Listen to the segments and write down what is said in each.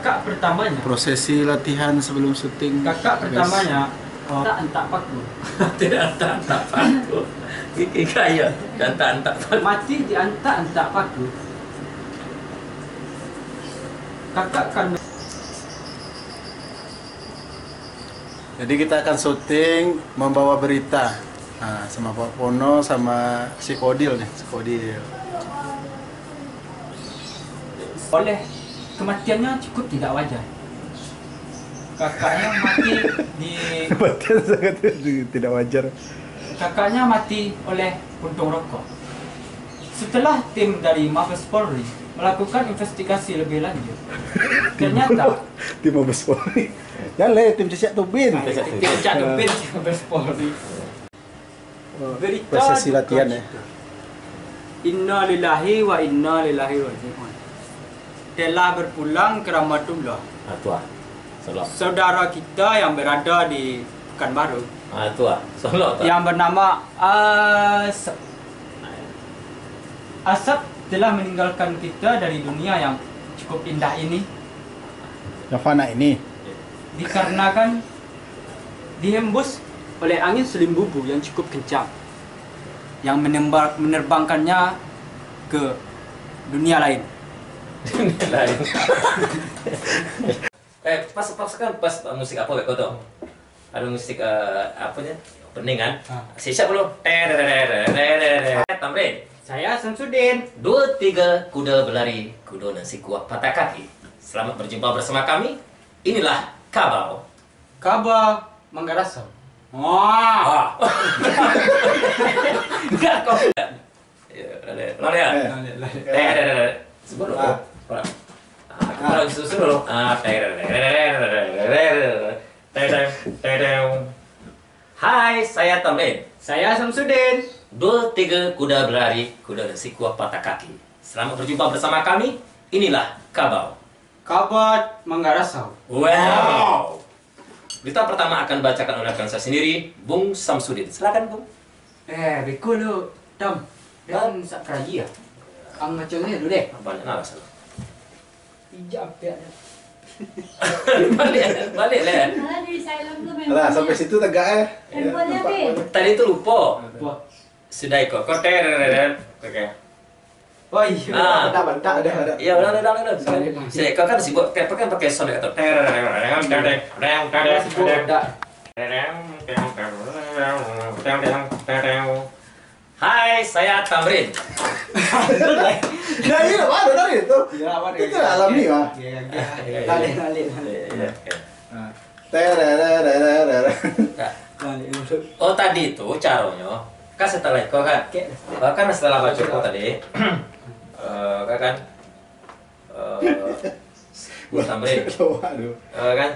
Kakak pertamanya. Prosesi latihan sebelum syuting. Kakak pertamanya entak paku. Tidak antak paku. Gigi kaya dan antak paku. Mati di antak paku. Kakak kan. Jadi kita akan syuting membawa berita. Nah, sama Pak Pono sama si Kodil nih, si Kodil. Oleh kematiannya cukup tidak wajar. Kakaknya mati di Kematian sangat tidak wajar. Kakaknya mati oleh puntung rokok. Setelah tim dari Mabes Polri melakukan investigasi lebih lanjut, ternyata Tim Mabes Polri. Jangan tim Cicak Tubin. tim Cak Dubin Mabes Polri. Berita Prosesi latihan ya. Inna lillahi wa inna ilaihi raji'un. Telah berpulang ke rahmatullah Tua. Solok. saudara kita yang berada di Pekanbaru Tua. Solok. yang bernama Asap. Asap telah meninggalkan kita dari dunia yang cukup indah ini Yang fana ini. dikarenakan dihembus oleh angin selim bubu yang cukup kencang yang menerbangkannya ke dunia lain. Lain. Pas musik apa kau tahu? Ada musik apa nya? Peningan. Siap belum? Tamrin. Saya Samsudin. 2, 3 kuda berlari, kuda nasi kuah patah kaki. Selamat berjumpa bersama kami. Inilah Kabau. Kaba Manggarasam. Wah. Enggak kok. Lari ya. Sebut dulu. Kalau disusun dulu. Hai, saya Tamrin. Saya Samsudin. 2, 3 kuda berlari, kuda nasi kuah patah kaki. Selamat berjumpa bersama kami. Inilah Kabau. Kaba Manggarasam. Wow. Berita pertama akan bacakan oleh rekan saya sendiri, Bung Samsudin. Silakan, Bung. Beko lu, Tam. Dan sak kerajia. Ang macamnya dulu deh. Banyak naras. Ijab ya. Balik lah. Nah, sampai situ tegak ya. Handphonenya, Bin. Tadi itu lupa. Wah. Sudah ikut. Oke. Oh iya. Ada. Iya, udah. Saya kau kan sibuk pakai sound itu. Hai, saya Tamrin. Dari mana dari itu? Itu alami mah. Oh tadi itu caranya kan setelah kau kan setelah baca kau tadi kan gue tambahin kan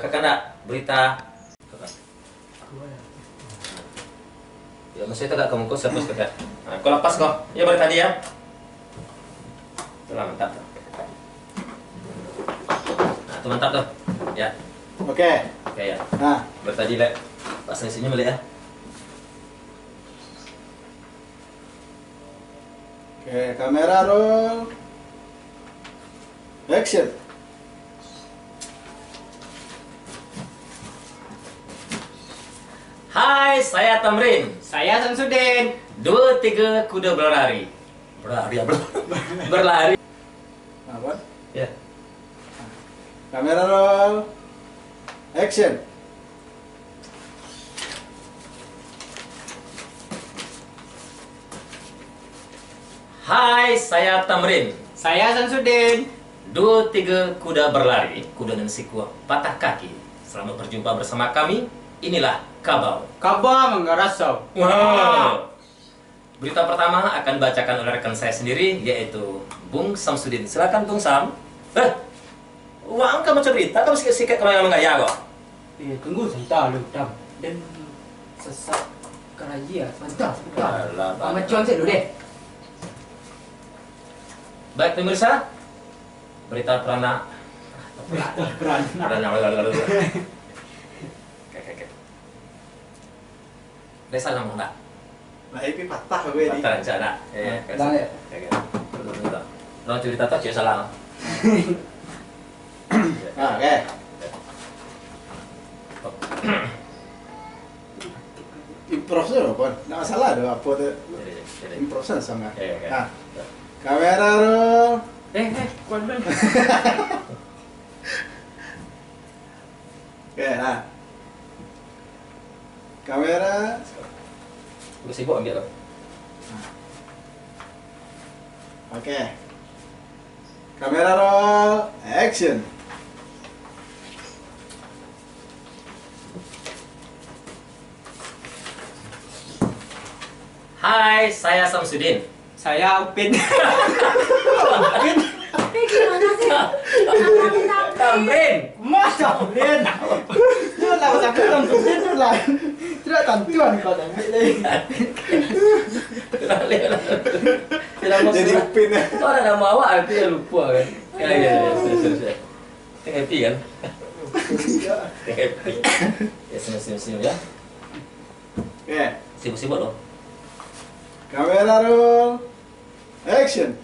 kakak nak berita ya maksudnya tak kamu kau sepus kakak kau lepas kau ya berita tadi ya itulah mantap nah itu mantap tuh ya Oke. ya Nah, berita tadi lek pas isinya balik ya. oke, kamera roll. Action. Hai, saya Tamrin. Saya Samsudin. 2, 3 kuda berlari. Berlari. Apa? Ya. Kamera roll. Action. Hai, saya Tamrin. Saya Samsudin. 2, 3 kuda berlari, kuda dan si kuah patah kaki. Selamat berjumpa bersama kami. Inilah Kabau. Kaba Manggarasam. Wow. Berita pertama akan bacakan oleh rekan saya sendiri, yaitu Bung Samsudin. Silakan Bung Sam. Wah, kamu cerita, kamu sikit-sikit kalau yang nggak ya kok. Tunggu sebentar lu, Tam. Dan sesak kerajia. Sebentar. Alah, Amacuan saya dulu deh. Baik pemirsa, berita perana. Oke. Desa ngomong nak. Nah, ini patah gue ini. Patah aja nak. Dah ya. Lo cerita tak salah. Nah, oke. Improve apa? Nggak masalah ada apa tuh. Improve sangat. Nah, kamera roll. Kuan Ben. Oke, nah. Kamera. Gue sibuk ambil. Oke. Kamera roll. Action. Hai, saya Samsudin. Saya Upin. Tamrin. Mas Upin. Dia lah sampai Upin tu lah. Tidak tentuan kau dah ambil lagi. Jadi Upin ya. Oh, ada nama awak, aku yang lupa kan. Ya. Tengah happy kan? Tengah happy. Ya, senyum-senyum ya. Oke. Sibuk-sibuk loh. Kamera roll. Action.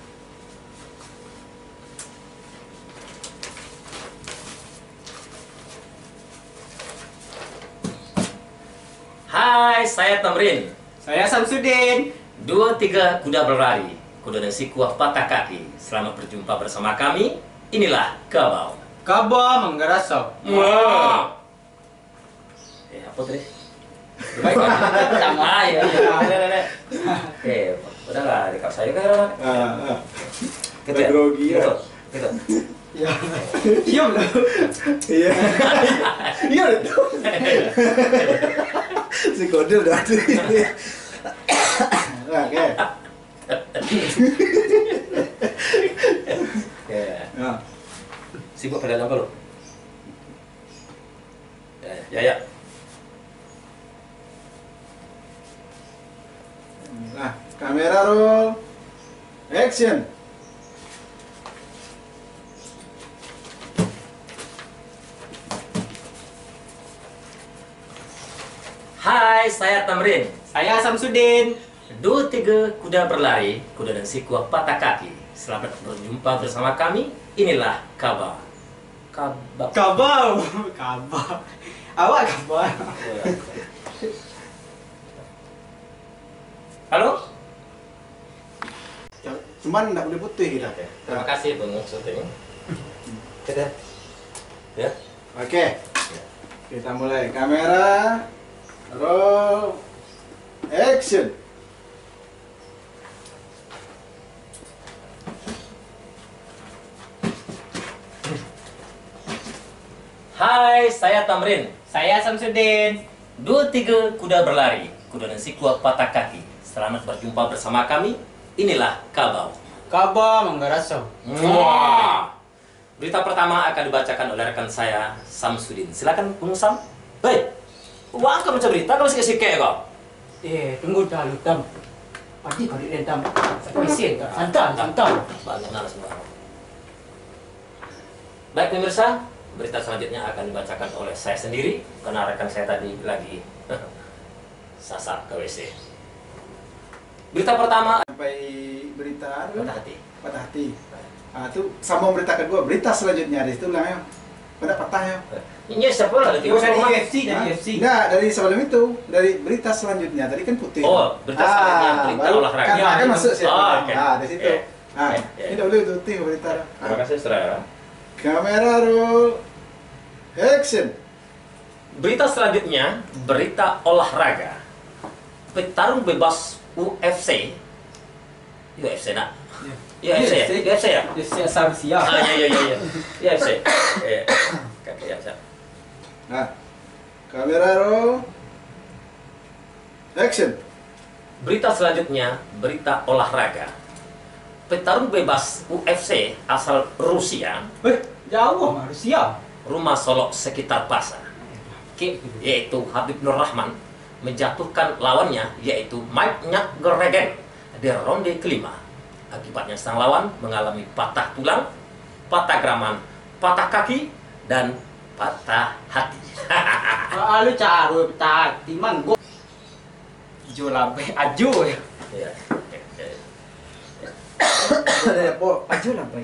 Hai, saya Tamrin. Saya Samsudin. 2-3 kuda berlari, kuda dan si kuah patah kaki. Selamat berjumpa bersama kami. Inilah Kabau. Kaba Manggarasau. Wah. Apa tadi? Baik kan? Ya. Udahlah, dekat saya kan. Gitu ya? Grogi ya. Gitu. Ya. Diam lah. Iya. Iya itu. Si Kodil dah tu. Oke. Ya. Sibuk pada apa lo? Ya. Nah, kamera roll. Action. Hai, saya Tamrin. Saya Samsudin. 2-3 kuda berlari, kuda dan si kuah patah kaki. Selamat berjumpa bersama kami. Inilah Kabau. Kabau. Awak kabau. Halo? Cuman tak boleh putih kita. Terima kasih Bung syuting. Kita. Ya. Oke. Kita mulai. Kamera roll. Action. Hai, saya Tamrin. Saya Samsudin. 2-3 kuda berlari, kuda dan si kuah patah kaki. Selamat berjumpa bersama kami. Inilah Kabau. Kaba Manggarasau. Wah. Berita pertama akan dibacakan oleh rekan saya, Samsudin. Silakan, Bung Sam. Hei, wah, kamu baca berita, kamu sikit-sikit kau. Tunggu dah lu Tam. Padi kau di Tam. Mesin tak? Santan. Banyak nara semua. Baik pemirsa, berita selanjutnya akan dibacakan oleh saya sendiri karena rekan saya tadi lagi sasar ke WC. Berita pertama, Sampai berita patah hati. patah hati. Ah tu sambung berita kedua, berita selanjutnya di situ bilangnya pada patah ya. Ini siapa lah? Dari UFC. Enggak, dari sebelum itu, dari berita selanjutnya. Tadi kan putih. Oh, berita selanjutnya berita baru olahraga. Kan, kan masuk sih. Oh, oke. Nah, di situ. Oke. Nah, Oke. ini dulu putih berita. Terima kasih, saudara. Kamera roll. Action. Berita selanjutnya, berita olahraga. Petarung bebas UFC. UFC nak? UFC ya? UFC ya? Saya Samsia. Iya. UFC. Ya, siap. Nah, kamera roll. Action. Berita selanjutnya, berita olahraga. Petarung bebas UFC asal Rusia, Jauh Rusia. rumah Solok sekitar pasar, yaitu Habib Nur Rahman, menjatuhkan lawannya yaitu Mike Nyagregen di ronde kelima. Akibatnya sang lawan mengalami patah tulang, patah geraman, patah kaki, dan patah hati. Lu caru tak timan gua. Jo lambe aju ya. Ya. Ada apa? Aju lambe.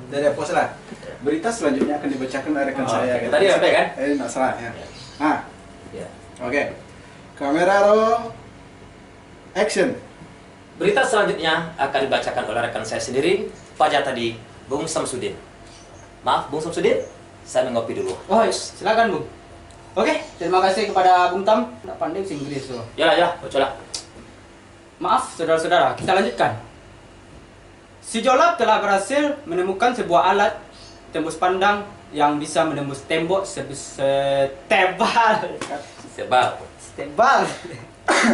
Dari apa salah? Berita selanjutnya akan dibacakan oleh rekan saya. oke. Tadi apa kan? Nggak salah ya. Ah, Ya. oke. Kamera roll. Action. Berita selanjutnya akan dibacakan oleh rekan saya sendiri, Fajar tadi, Bung Samsudin. Maaf, Bung Samsudin, saya mengopi dulu. Oh, silakan Bung. Oke, terima kasih kepada Bung Tam. Nggak pandai bahasa Inggris loh. Yalah, coba. Maaf, saudara-saudara, kita lanjutkan. Si Jolap telah berhasil menemukan sebuah alat tembus pandang yang bisa menembus tembok setebal. Sebab.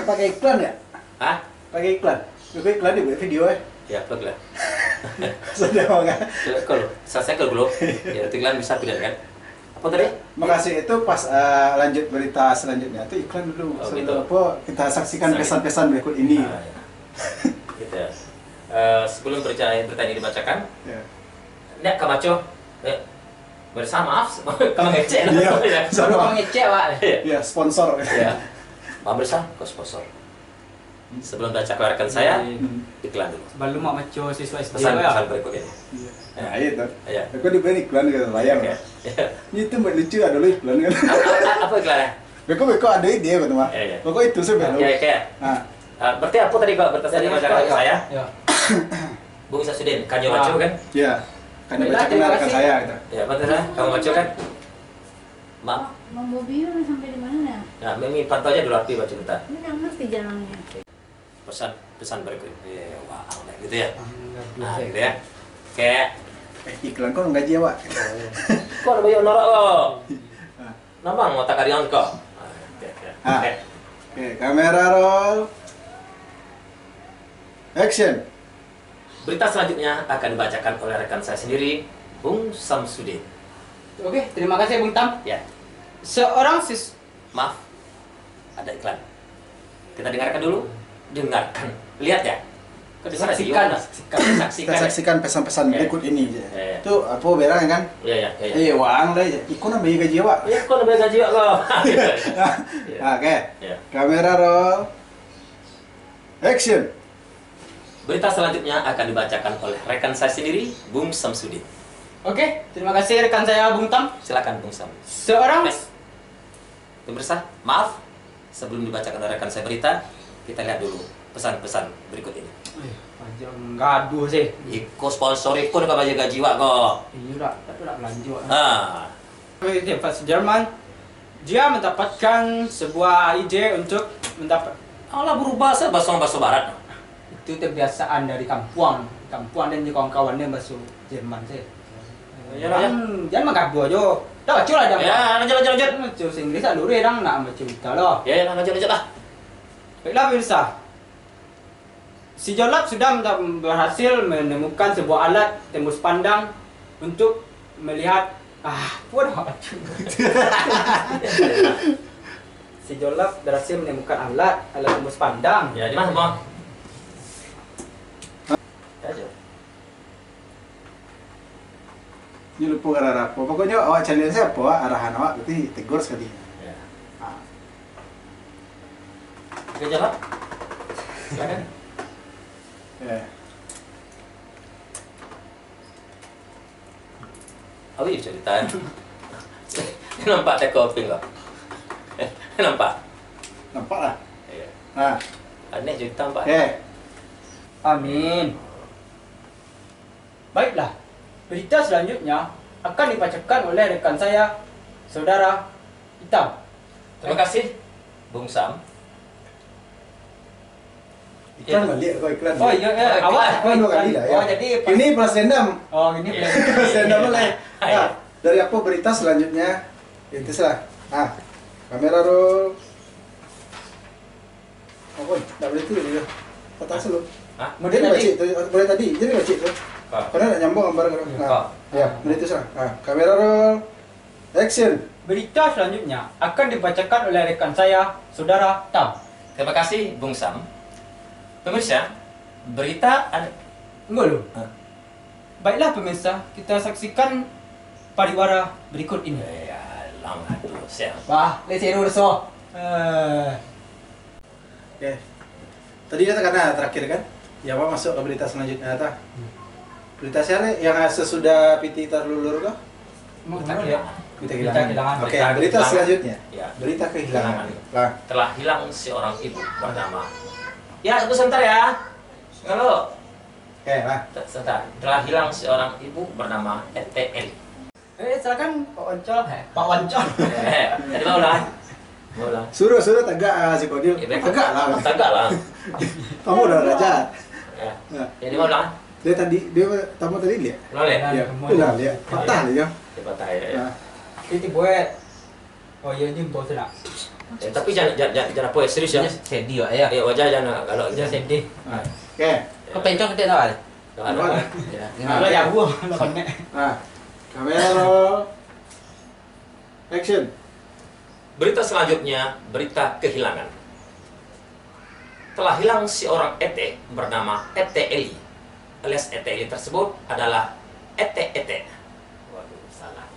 Pakai iklan ya? Hah? Pakai iklan. Pakai iklan di video ya. Ya, plug lah. Sudah enggak? Kalau selesai dulu, ya iklan bisa pindah kan? Apa tadi? Makasih itu pas lanjut berita selanjutnya itu iklan dulu. Oh, Sebelum gitu. apa kita saksikan pesan-pesan berikut ini. Ah, ya. Gitu ya. Sebelum berita ini dibacakan, Ya. Nek Kamacho, bersama maaf, kamu ngecek Iya. ya. Baru mau ngecek, Pak. Ya, sponsor. Ya. Pak bersama ke sponsor. Sebelum baca keluarkan saya, iklan dulu. Sebelum mau maco siswa SD Pesan-pesan berikut ini. Iya. Nah, itu. Ya. Aku diberi iklan gitu layar. Ya. Ini tuh lucu ada lu iklan kan. Apa iklannya? Beko ada ide gitu mah. Iya. Pokoknya itu sih belo. Kayak. Nah, Berarti apa tadi kalau bertasan dibacakan ke saya? Ya. Bung Samsudin, Kanyo Maco kan? ya. Karena Baiklah, bacakan terima rekan kasih. saya gitu. Ya, betul kan? Kamu Maco kan? Maaf. Bang Bobi udah sampai di mana? Nah, Mimi pantau aja dulu arti baca cerita. Ini nggak ngerti jalannya. Pesan berikut. Ya, wah, gitu ya. Nah, Nah, gitu ya. Kayak Iklan kok gaji ya, Pak? kok ada banyak norak lo. Nambang mau tak karian kok. Ah. Oke, kamera roll. Action. Berita selanjutnya akan dibacakan oleh rekan saya sendiri, Bung Samsudin. Oke, terima kasih Bung Tam. Ya, Seorang maaf, ada iklan. Kita dengarkan dulu. Dengarkan, lihat ya. Saksikan. Kita Saksikan. saksikan pesan-pesan Ya. berikut ini. Ya. Itu apa berang kan? Ya. Wang lah. Ikut namanya gaji ya, Pak. Ya, kok lebih gaji kok. Oke. Ya. Kamera roll. Action. Berita selanjutnya akan dibacakan oleh rekan saya sendiri, Bung Samsudin. Oke, terima kasih rekan saya Bung Tam. Silakan Bung Sam. Seorang Pemirsa, maaf, sebelum dibacakan oleh rekan saya berita, kita lihat dulu pesan-pesan berikut ini. Aja gaduh sih. Iko sponsor ikut ke baju gaji wak kok. Iya, udah lanjut. Ah, Universitas Jerman, dia mendapatkan sebuah ide untuk mendapat Allah berubah saya bahasa barat. itu kebiasaan dari kampung dan kawan-kawannya bahasa Jerman sih. Ya, Jangan menggaduh aja. Dah baca lah jangan. Ya, lanjut. Baca Inggris dulu orang nak baca kita loh. Ya, lanjut lah. Baiklah pemirsa. Si Jolap sudah berhasil menemukan sebuah alat tembus pandang untuk melihat Si Jolap berhasil menemukan alat tembus pandang. Ya, di mana, Bang? Aja. Ini lupa arah apa. Pokoknya awak cari siapa arahan awak berarti tegur sekali. Ya. Ah. Oke, jalan. Silakan. Ya. Apa ya cerita? Nampak teh kopi kok. Nampak? Nampak lah. Iya. Nah, Aneh cerita nampak. Amin. Baiklah, berita selanjutnya akan dibacakan oleh rekan saya, Saudara Hitam. Terima kasih, Bung Sam. iklan balik kau iklan. Oh iya, awak Iklan dua kali lah ya. Oh jadi Ini plus dendam. Oh ini Plus dendam boleh. Hai. Nah, dari apa berita selanjutnya? Itu salah. Ah, kamera roll. Oh, tak boleh tu dia. Patah selalu. Hah? Mau dia baca tu, boleh tadi. Jadi baca tu. Kok? Karena nak nyambung gambar kan. Kok? Nah, ya, boleh itu salah. Ah, kamera roll. Action. berita selanjutnya akan dibacakan oleh rekan saya, Saudara Tam. Terima kasih, Bung Sam. Pemirsa, berita ada... Enggak lu. Hah? Baiklah pemirsa, kita saksikan pariwara berikut ini. Ya, lama tuh, siap. Wah, let's hear so. Oke. Tadi kata karena terakhir kan? Ya, apa masuk ke berita selanjutnya ta? Berita siapa yang sesudah Piti terlulur kah? Berita kehilangan. Berita Berita kehilangan. kehilangan. Oke, Berita berita kehilangan. selanjutnya. Ya. Berita kehilangan. Lah, Telah hilang seorang ibu bernama. Ya, itu sebentar ya. Halo. oke lah. Sebentar. Telah hilang seorang ibu bernama ETL. Silakan Pak Wancol. Pak Wancol. Tadi mau ulang. Mau ulang. Suruh tegak si Kodil. Tegak lah. Tegak lah. Kamu udah raja. Ya. Nah, Jadi mau ulang. dia tamu tadi dia. Ulang deh. Ya, udah dia. Patah dia. Cepat aja. Nah, Itu buat. Oh iya, ini bos nak. Tapi jangan apa serius ya. Sedih wak ya. Ya wajah jangan kalau Jangan sedih. oke. Kau pencong kita tahu ada. Jangan. Kalau jago, lo konek. Nah, kamera roll. Action. Berita selanjutnya, berita kehilangan. Telah hilang seorang ET bernama ET Eli. Alias ET Eli tersebut adalah ET. Waduh, salah.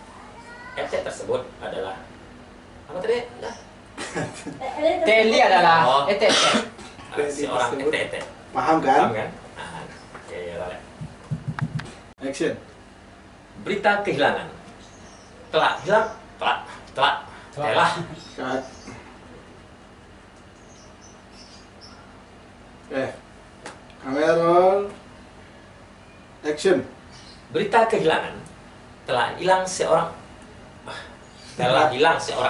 ET tersebut adalah apa tadi? Nah, Teli adalah Oh. ete. seorang ET. Paham Paham kan? kan? Nah, ya, boleh. Action. Berita kehilangan. Telah hilang, telah. Cut. Oke. Kamera roll. Action. Berita kehilangan. Telah hilang seorang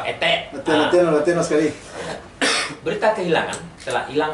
ET. Latihan sekali. Berita kehilangan telah hilang.